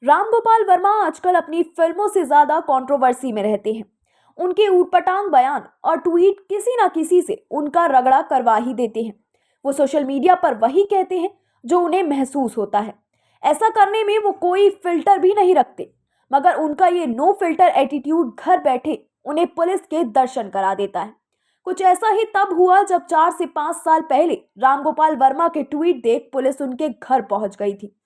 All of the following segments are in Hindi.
राम गोपाल वर्मा आजकल अपनी फिल्मों से ज्यादा कंट्रोवर्सी में रहते हैं। उनके ऊटपटांग बयान और ट्वीट किसी ना किसी से उनका रगड़ा करवा ही देते हैं। वो सोशल मीडिया पर वही कहते हैं जो उन्हें महसूस होता है। ऐसा करने में वो कोई फिल्टर भी नहीं रखते, मगर उनका ये नो फिल्टर एटीट्यूड घर बैठे उन्हें पुलिस के दर्शन करा देता है। कुछ ऐसा ही तब हुआ जब 4 से 5 साल पहले रामगोपाल वर्मा के ट्वीट देख पुलिस उनके घर पहुंच गई थी।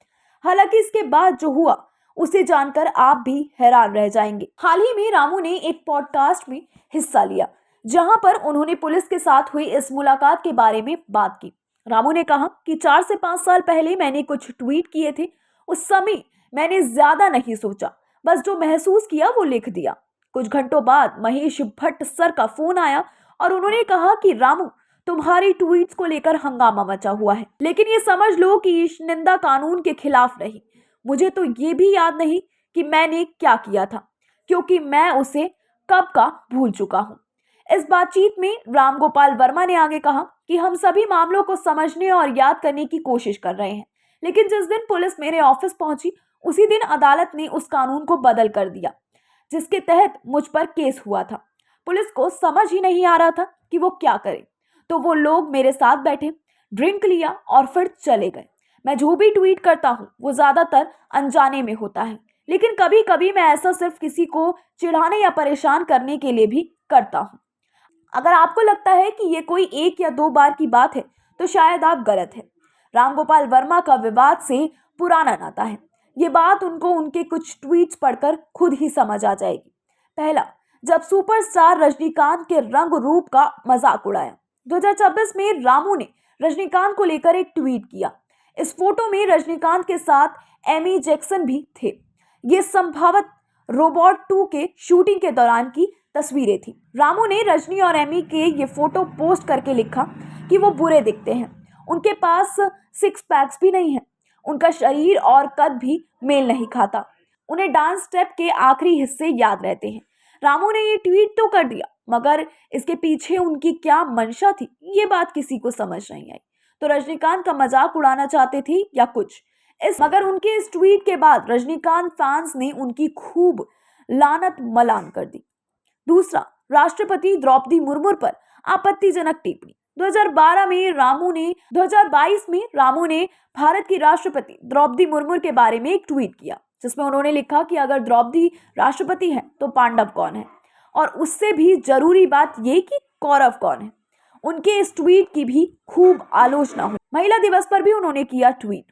हालांकि इसके बाद जो हुआ उसे जानकर आप भी हैरान रह जाएंगे। हाल ही में रामू ने एक पॉडकास्ट में हिस्सा लिया, जहां पर उन्होंने पुलिस के साथ हुई इस मुलाकात के बारे में बात की। रामू ने कहा कि 4 से 5 साल पहले मैंने कुछ ट्वीट किए थे। उस समय मैंने ज्यादा नहीं सोचा, बस जो महसूस किया वो लिख दिया। कुछ घंटों बाद महेश भट्ट सर का फोन आया और उन्होंने कहा कि रामू, तुम्हारी ट्वीट्स को लेकर हंगामा मचा हुआ है, लेकिन ये समझ लो कि इस निंदा कानून के खिलाफ नहीं। मुझे तो ये भी याद नहीं कि मैंने क्या किया था, क्योंकि मैं उसे कब का भूल चुका हूँ। इस बातचीत में रामगोपाल वर्मा ने आगे कहा कि हम सभी मामलों को समझने और याद करने की कोशिश कर रहे हैं, लेकिन जिस दिन पुलिस मेरे ऑफिस पहुंची उसी दिन अदालत ने उस कानून को बदल कर दिया जिसके तहत मुझ पर केस हुआ था। पुलिस को समझ ही नहीं आ रहा था कि वो क्या करे, तो वो लोग मेरे साथ बैठे, ड्रिंक लिया और फिर चले गए। मैं जो भी ट्वीट करता हूँ वो ज्यादातर अनजाने में होता है, लेकिन कभी कभी मैं ऐसा सिर्फ किसी को चिढ़ाने या परेशान करने के लिए भी करता हूँ। अगर आपको लगता है कि ये कोई 1 या 2 बार की बात है तो शायद आप गलत हैं। रामगोपाल वर्मा का विवाद से पुराना नाता है। ये बात उनको उनके कुछ ट्वीट्स पढ़कर खुद ही समझ आ जाएगी। पहला, जब सुपरस्टार रजनीकांत के रंग रूप का मजाक उड़ाया। 2026 में रामू ने रजनीकांत को लेकर एक ट्वीट किया। इस फोटो में रजनीकांत के साथ एमी जैक्सन भी थे। ये संभवत रोबोट 2 के शूटिंग के दौरान की तस्वीरें थी। रामू ने रजनी और एमी के ये फोटो पोस्ट करके लिखा कि वो बुरे दिखते हैं, उनके पास 6 पैक्स भी नहीं है, उनका शरीर और कद भी मेल नहीं खाता, उन्हें डांस स्टेप के आखिरी हिस्से याद रहते हैं। रामू ने ये ट्वीट तो कर दिया, मगर इसके पीछे उनकी क्या मंशा थी ये बात किसी को समझ नहीं आई। तो रजनीकांत का मजाक उड़ाना चाहते थे या कुछ मगर उनके इस ट्वीट के बाद रजनीकांत फैंस ने उनकी खूब लानत मलान कर दी। दूसरा, राष्ट्रपति द्रौपदी मुर्मू पर आपत्तिजनक टिप्पणी। 2022 में रामू ने भारत की राष्ट्रपति द्रौपदी मुर्मू के बारे में एक ट्वीट किया, जिसमें उन्होंने लिखा कि अगर द्रौपदी राष्ट्रपति है तो पांडव कौन है, और उससे भी जरूरी बात यह कि कौरव कौन है। उनके इस ट्वीट की भी खूब आलोचना हुई। महिला दिवस पर भी उन्होंने किया ट्वीट।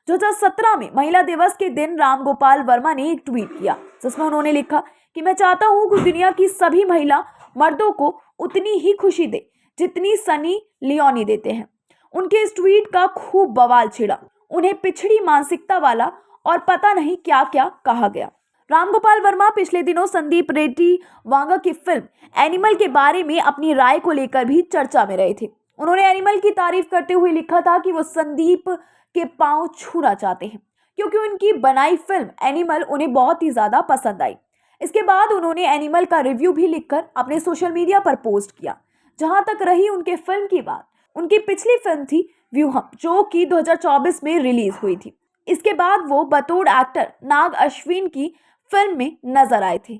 2017 में महिला दिवस के दिन रामगोपाल वर्मा ने एक ट्वीट किया, जिसमें उन्होंने लिखा कि मैं चाहता हूं कि दुनिया की सभी महिला मर्दों को उतनी ही खुशी दे जितनी सनी लियोनी देते हैं। उनके इस ट्वीट का खूब बवाल छिड़ा। उन्हें पिछड़ी मानसिकता वाला और पता नहीं क्या क्या कहा गया। रामगोपाल वर्मा पिछले दिनों संदीप रेड्डी वांगा की फिल्म एनिमल के बारे में अपनी राय को लेकर भी चर्चा में रहे थे। उन्होंने एनिमल की तारीफ करते हुए लिखा था कि वो संदीप के पांव छूना चाहते हैं, क्योंकि उनकी बनाई फिल्म एनिमल उन्हें बहुत ही ज्यादा पसंद आई। इसके बाद उन्होंने एनिमल का रिव्यू भी लिखकर अपने सोशल मीडिया पर पोस्ट किया। जहां तक रही उनके फिल्म की बात, उनकी पिछली फिल्म थी व्यूहम, जो कि 2024 में रिलीज हुई थी। इसके बाद वो बतौर एक्टर नाग अश्विन की फिल्म में नजर आए थे।